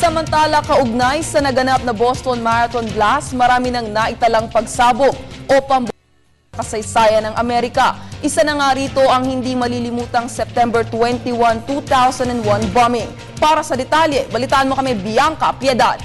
Samantala, kaugnay sa naganap na Boston Marathon Blast, marami nang naitalang pagsabog o kasaysayan ng Amerika. Isa na nga rito ang hindi malilimutang September 21, 2001 bombing. Para sa detalye, balitaan mo kami Bianca Piedad.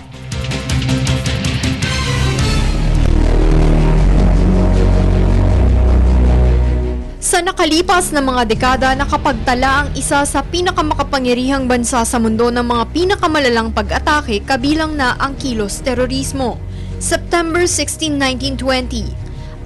Sa nakalipas na mga dekada, nakapagtala ang isa sa pinakamakapangyarihang bansa sa mundo ng mga pinakamalalang pag-atake kabilang na ang kilos terorismo. September 16, 1920,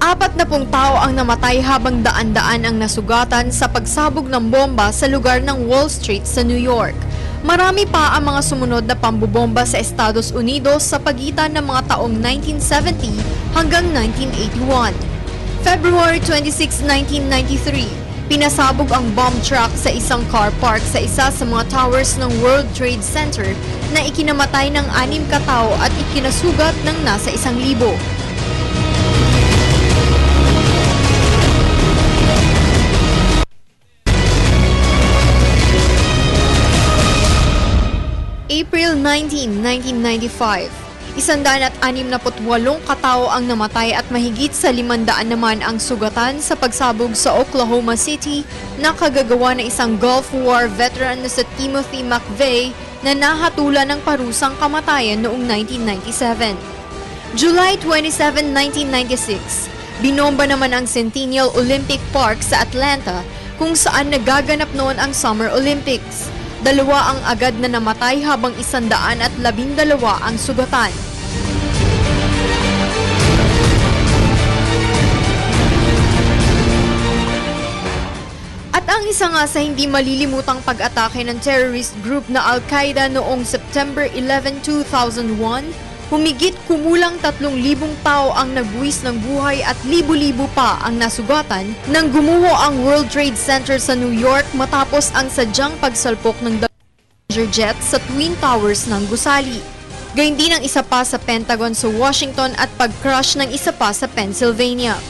40 tao ang namatay habang daan-daan ang nasugatan sa pagsabog ng bomba sa lugar ng Wall Street sa New York. Marami pa ang mga sumunod na pambobomba sa Estados Unidos sa pagitan ng mga taong 1970 hanggang 1981. February 26, 1993, pinasabog ang bomb truck sa isang car park sa isa sa mga towers ng World Trade Center na ikinamatay ng 6 katao at ikinasugat ng nasa 1,000. April 19, 1995, 168 katao ang namatay at mahigit sa 500 naman ang sugatan sa pagsabog sa Oklahoma City na kagagawa ng isang Gulf War veteran na si Timothy McVeigh na nahatulan ng parusang kamatayan noong 1997. July 27, 1996, binomba naman ang Centennial Olympic Park sa Atlanta kung saan nagaganap noon ang Summer Olympics. 2 ang agad na namatay habang 112 ang sugatan. At ang isa nga sa hindi malilimutang pag-atake ng terrorist group na Al-Qaeda noong September 11, 2001, humigit kumulang 3,000 tao ang nagbuwis ng buhay at libo-libo pa ang nasugatan nang gumuho ang World Trade Center sa New York matapos ang sadyang pagsalpok ng danger jet sa Twin Towers ng gusali. Gayun din ang isa pa sa Pentagon sa Washington at pag-crash ng isa pa sa Pennsylvania.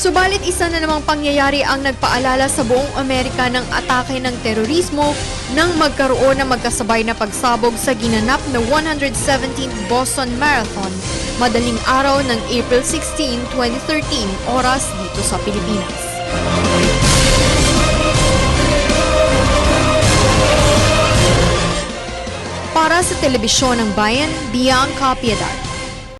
Subalit isa na namang pangyayari ang nagpaalala sa buong Amerika ng atake ng terorismo nang magkaroon ng magkasabay na pagsabog sa ginanap na 117th Boston Marathon madaling araw ng April 16, 2013, oras dito sa Pilipinas. Para sa Telebisyon ng Bayan, Bianca Piedad.